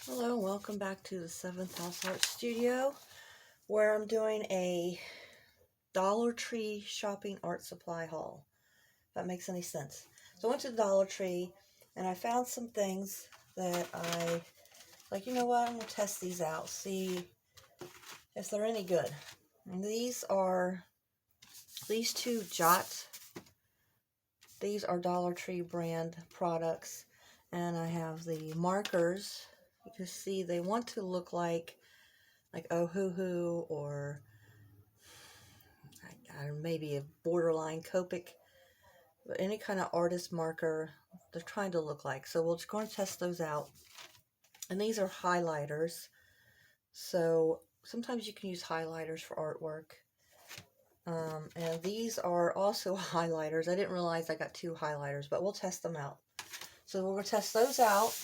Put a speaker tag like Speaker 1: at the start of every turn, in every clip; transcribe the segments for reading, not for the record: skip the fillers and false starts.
Speaker 1: Hello, welcome back to the 7th House Art Studio, where I'm doing a Dollar Tree shopping art supply haul, if that makes any sense. So I went to the Dollar Tree, and I found some things that I, like, you know what, I'm going to test these out, see if they're any good. And these two Jot, these are Dollar Tree brand products, and I have the markers. You can see they want to look like Ohuhu or maybe a borderline Copic, but any kind of artist marker they're trying to look like. So we're just going to test those out. And these are highlighters. So sometimes you can use highlighters for artwork. And these are also highlighters. I didn't realize I got two highlighters, but we'll test them out. So we're going to test those out.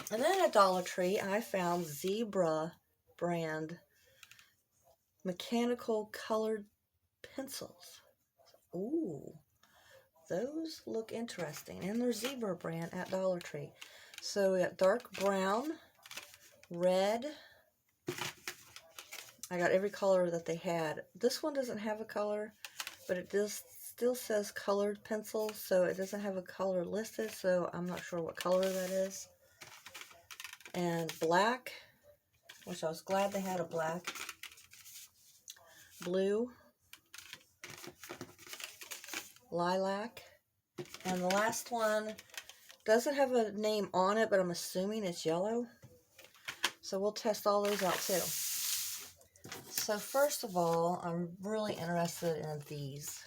Speaker 1: And then at Dollar Tree, I found Zebra brand mechanical colored pencils. Ooh, those look interesting. And they're Zebra brand at Dollar Tree. So we got dark brown, red. I got every color that they had. This one doesn't have a color, but it still says colored pencil, so it doesn't have a color listed, so I'm not sure what color that is. And black, which I was glad they had a black. Blue, lilac, and the last one doesn't have a name on it, but I'm assuming it's yellow. So we'll test all those out too. So first of all, I'm really interested in these.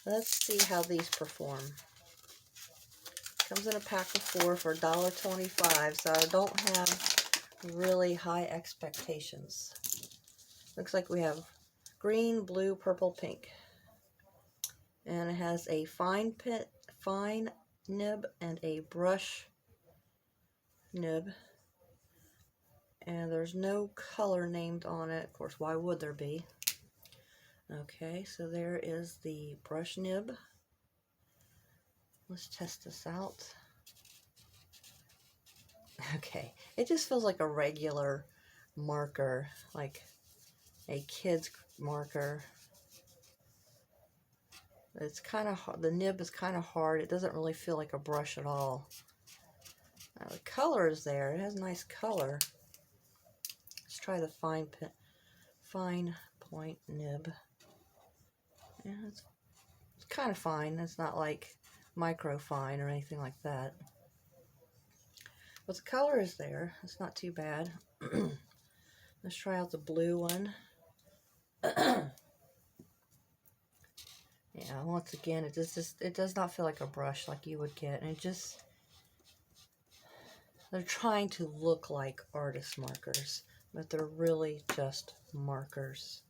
Speaker 1: Let's see how these perform. Comes in a pack of 4 for $1.25, so I don't have really high expectations. Looks like we have green, blue, purple, pink. And it has a fine nib and a brush nib. And there's no color named on it. Of course, why would there be? Okay, so there is the brush nib. Let's test this out. Okay, it just feels like a regular marker, like a kid's marker. It's kind of hard. The nib is kind of hard. It doesn't really feel like a brush at all. Now, the color is there. It has nice color. Let's try the fine point nib. Yeah, it's kind of fine. It's not like micro fine or anything like that. But the color is there. It's not too bad. Let's try out the blue one. Yeah, once again, it does not feel like a brush like you would get, and they're trying to look like artist markers, but they're really just markers.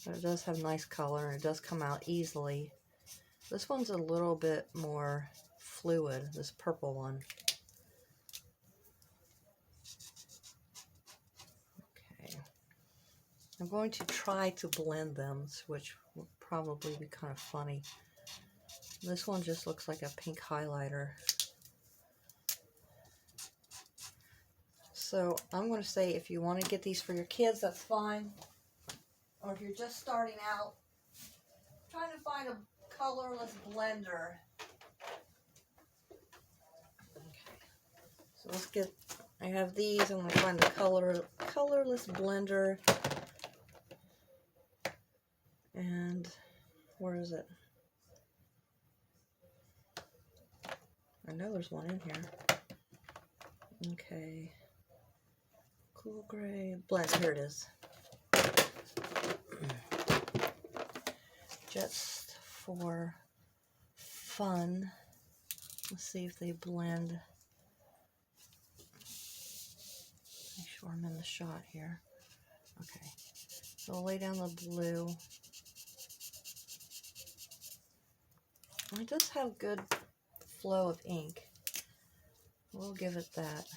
Speaker 1: But it does have nice color, and it does come out easily. This one's a little bit more fluid, this purple one. Okay. I'm going to try to blend them, which will probably be kind of funny. This one just looks like a pink highlighter. So I'm going to say if you want to get these for your kids, that's fine. Or if you're just starting out, trying to find a colorless blender. Okay. So let's get, I have these. I'm going to find the colorless blender. And where is it? I know there's one in here. Okay. Cool gray blend. Here it is. Just for fun. Let's see if they blend. Make sure I'm in the shot here. Okay. So I'll lay down the blue. It does have good flow of ink. We'll give it that.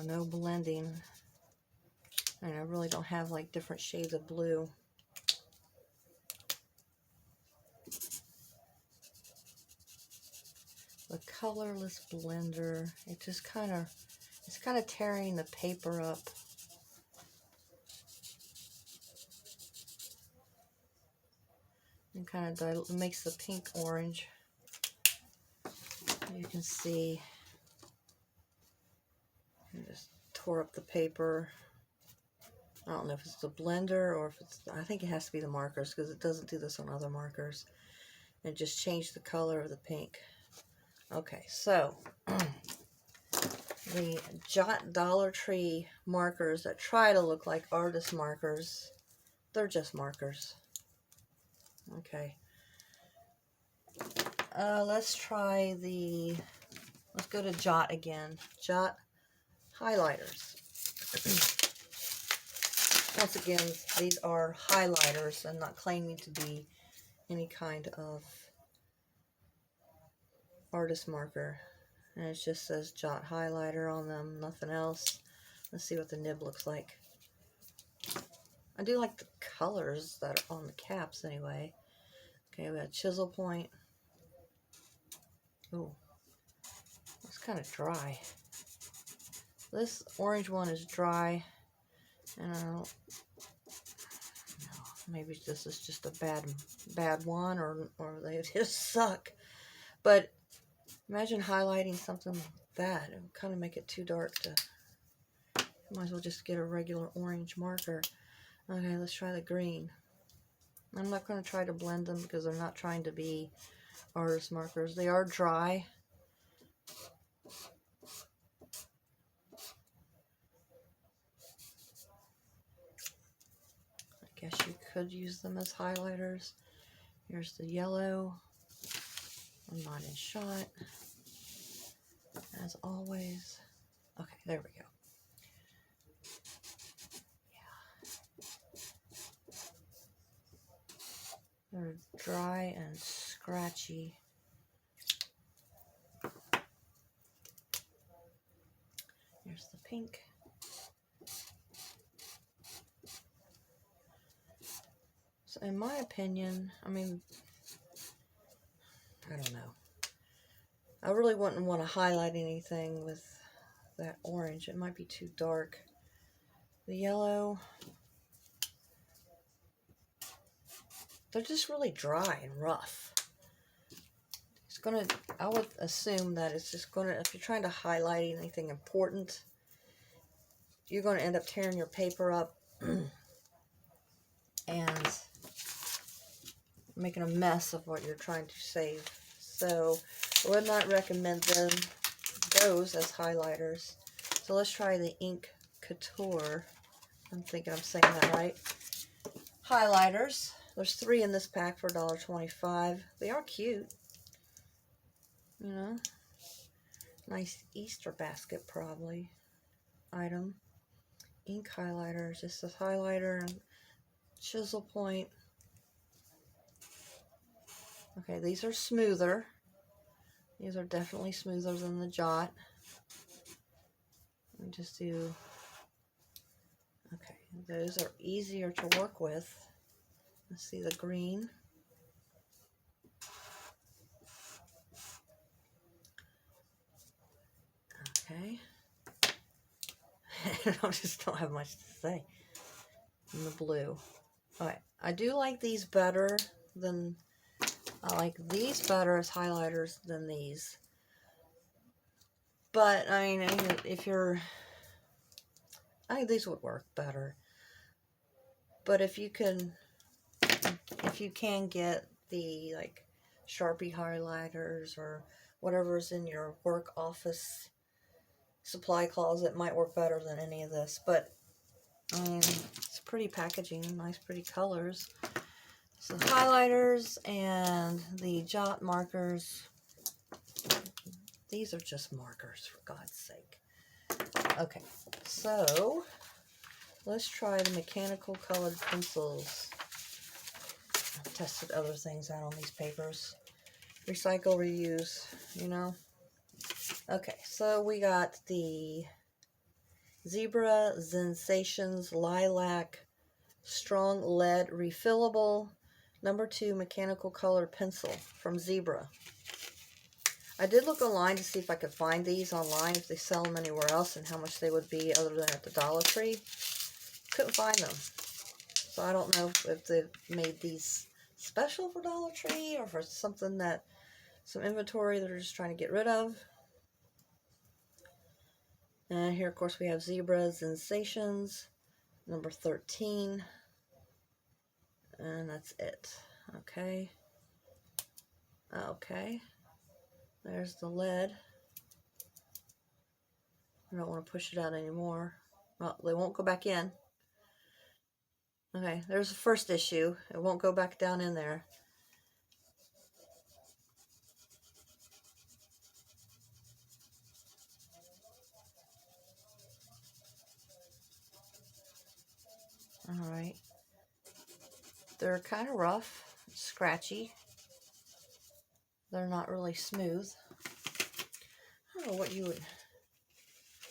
Speaker 1: No blending. And I really don't have like different shades of blue. The colorless blender, it's kind of tearing the paper up. And kind of makes the pink orange. You can see, I just tore up the paper. I don't know if it's the blender or if it's, I think it has to be the markers because it doesn't do this on other markers. And just change the color of the pink. Okay, so the Jot Dollar Tree markers that try to look like artist markers, they're just markers. Okay. Let's go to Jot again. Jot highlighters. Once again, these are highlighters and not claiming to be any kind of artist marker. And it just says Jot highlighter on them, nothing else. Let's see what the nib looks like. I do like the colors that are on the caps anyway. Okay, we got chisel point. Oh, it's kind of dry. This orange one is dry, and I don't know, maybe this is just a bad one, or they just suck. But imagine highlighting something like that. It would kind of make it too dark to. Might as well just get a regular orange marker. Okay, let's try the green. I'm not going to try to blend them because they're not trying to be artist markers. They are dry. I guess you could use them as highlighters. Here's the yellow. I'm not in shot, as always. Okay, there we go. They're dry and scratchy. Here's the pink. So in my opinion, I mean, I don't know. I really wouldn't want to highlight anything with that orange. It might be too dark. The yellow, they're just really dry and rough. It's gonna, I would assume that it's just gonna, if you're trying to highlight anything important, you're gonna end up tearing your paper up and making a mess of what you're trying to save. So I would not recommend those as highlighters. So let's try the Ink Couture. I'm thinking I'm saying that right. Highlighters. There's 3 in this pack for $1.25. They are cute. You know, nice Easter basket probably item. Ink highlighter, just a highlighter and chisel point. Okay, these are smoother. These are definitely smoother than the Jot. Let me just do, okay, those are easier to work with. Let's see the green. Okay. I just don't have much to say. And the blue. Alright, I do like these better than, I like these better as highlighters than these. But, I mean, if you're, I think these would work better. But if you can get the, like, Sharpie highlighters or whatever's in your work office supply closet, it might work better than any of this. But, I mean, it's pretty packaging, nice pretty colors. So highlighters and the Jot markers, these are just markers, for God's sake. Okay, so let's try the mechanical colored pencils. I've tested other things out on these papers. Recycle, reuse, you know. Okay, so we got the Zebra Sensations Lilac Strong Lead Refillable number 2 mechanical color pencil from Zebra. I did look online to see if I could find these online, if they sell them anywhere else, and how much they would be other than at the Dollar Tree. Couldn't find them. So I don't know if they've made these special for Dollar Tree or for something that, some inventory they're just trying to get rid of. And here, of course, we have Zebra Sensations, number 13. And that's it. Okay. Okay. There's the lead. I don't want to push it out anymore. Well, they won't go back in. Okay, there's the first issue. It won't go back down in there. Alright. They're kind of rough, scratchy. They're not really smooth. I don't know what you would...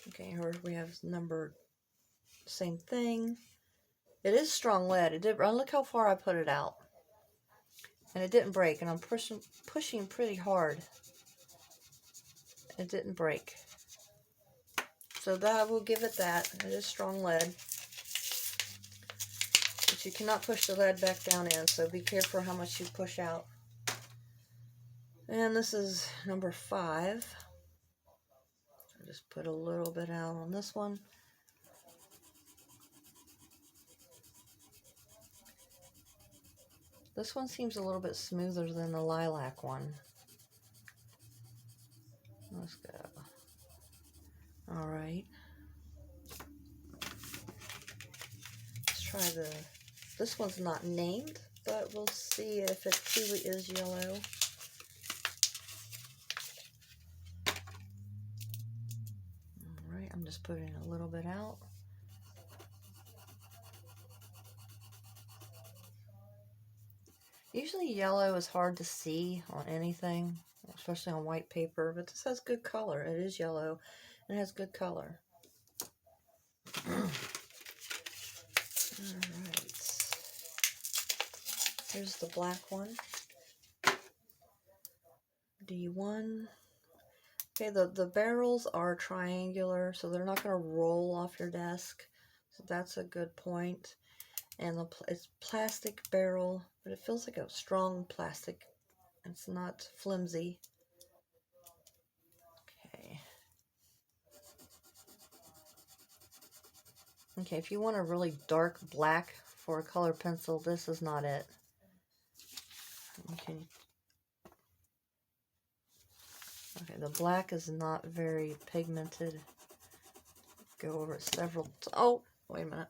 Speaker 1: Okay, here we have numbered, same thing. It is strong lead. It did. Look how far I put it out. And it didn't break, and I'm pushing pretty hard. It didn't break. So that I will give it that. It is strong lead. But you cannot push the lead back down in, so be careful how much you push out. And this is number 5. I just put a little bit out on this one. This one seems a little bit smoother than the lilac one. Let's go. Alright. Let's try this one's not named, but we'll see if it truly is yellow. Alright, I'm just putting a little bit out. Usually yellow is hard to see on anything, especially on white paper, but this has good color. It is yellow and it has good color. Alright. Here's the black one. D1. Okay, the barrels are triangular, so they're not going to roll off your desk. So that's a good point. And it's plastic barrel, but it feels like a strong plastic. It's not flimsy. Okay. Okay, if you want a really dark black for a color pencil, this is not it. Okay. Okay, the black is not very pigmented. Go over it several. Oh, wait a minute.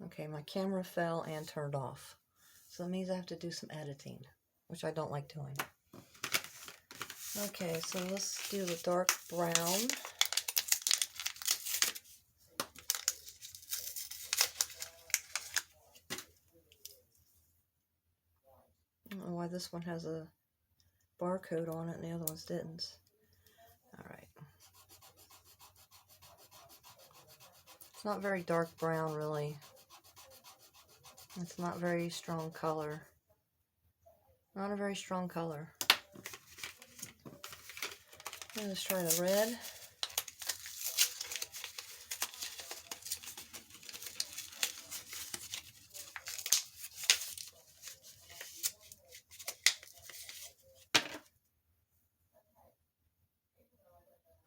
Speaker 1: Okay, my camera fell and turned off. So that means I have to do some editing, which I don't like doing. Okay, so let's do the dark brown. I don't know why this one has a barcode on it and the other ones didn't. Alright. It's not very dark brown, really. It's not very strong color. Not a very strong color. Let's try the red.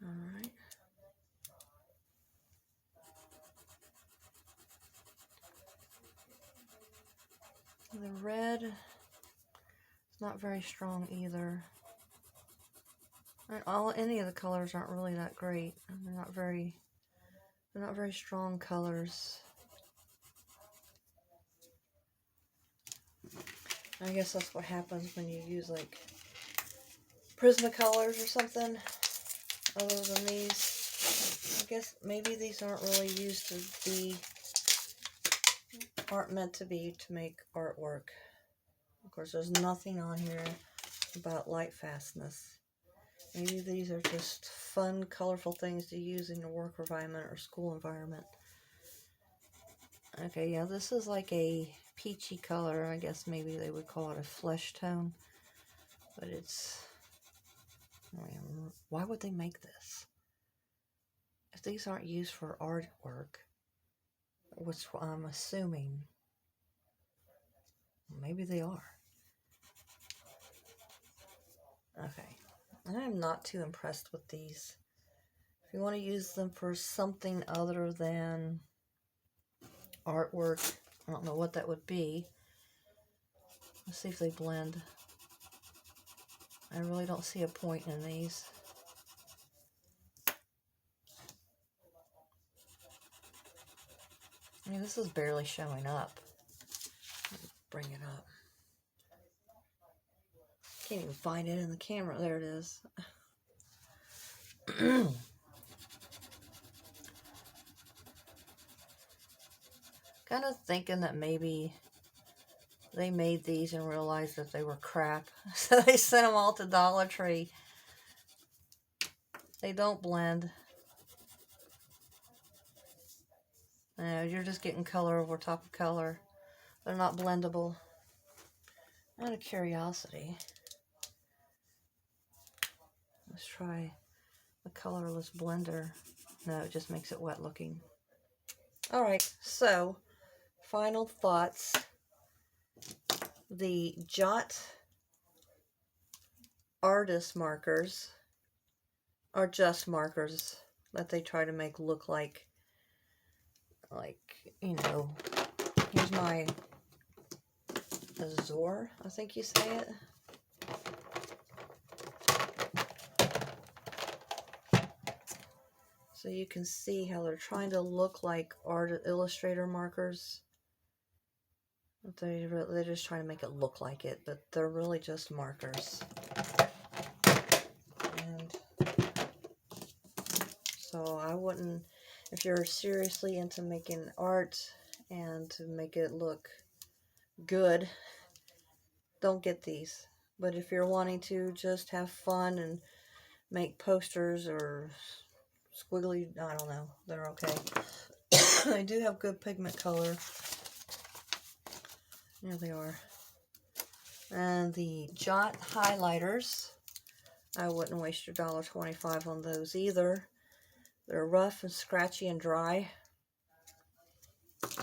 Speaker 1: Alright. The red is not very strong either. Any of the colors aren't really that great. They're not very strong colors. I guess that's what happens when you use like Prismacolors or something other than these. I guess maybe these aren't really used to be, aren't meant to be to make artwork. Of course, there's nothing on here about light fastness. Maybe these are just fun, colorful things to use in your work environment or school environment. Okay, yeah, this is like a peachy color. I guess maybe they would call it a flesh tone. But it's... why would they make this? If these aren't used for artwork, which I'm assuming, maybe they are. Okay, I'm not too impressed with these. If you want to use them for something other than artwork, I don't know what that would be. Let's see if they blend. I really don't see a point in these. I mean, this is barely showing up. Bring it up. Can't even find it in the camera. There it is. Kind of thinking that maybe they made these and realized that they were crap. So they sent them all to Dollar Tree. They don't blend. No, you're just getting color over top of color. They're not blendable. Out of curiosity, let's try a colorless blender. No, it just makes it wet looking. Alright, so final thoughts. The Jot Artist markers are just markers that they try to make look like, you know, here's my Azure, I think you say it. So you can see how they're trying to look like Illustrator markers. They're just trying to make it look like it, but they're really just markers. And so I wouldn't, if you're seriously into making art and to make it look good, don't get these. But if you're wanting to just have fun and make posters or squiggly, I don't know, they're okay. They do have good pigment color. There they are. And the Jot highlighters, I wouldn't waste your $1.25 on those either. They're rough and scratchy and dry.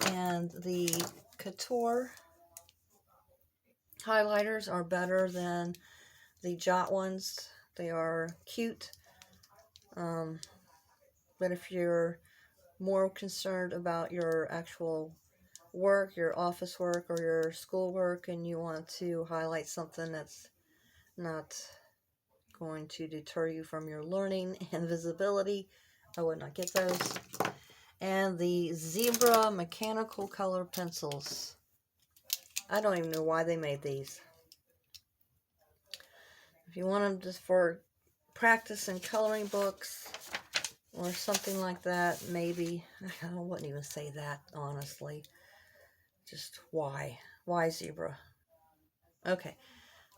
Speaker 1: And the Couture highlighters are better than the Jot ones. They are cute. But if you're more concerned about your actual work, your office work, or your school work, and you want to highlight something that's not going to deter you from your learning and visibility, I would not get those. And the Zebra mechanical color pencils. I don't even know why they made these. If you want them just for practice and coloring books or something like that, maybe. I wouldn't even say that, honestly. Just why? Why Zebra? Okay.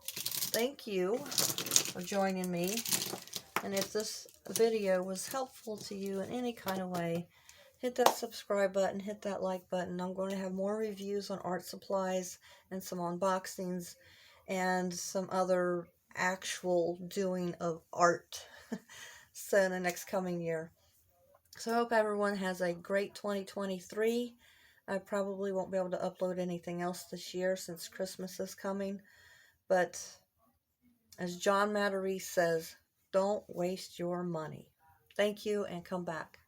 Speaker 1: Thank you for joining me. And if this video was helpful to you in any kind of way, hit that subscribe button, hit that like button. I'm going to have more reviews on art supplies and some unboxings and some other actual doing of art so in the next coming year. So I hope everyone has a great 2023. I probably won't be able to upload anything else this year since Christmas is coming. But as John Matarese says, don't waste your money. Thank you and come back.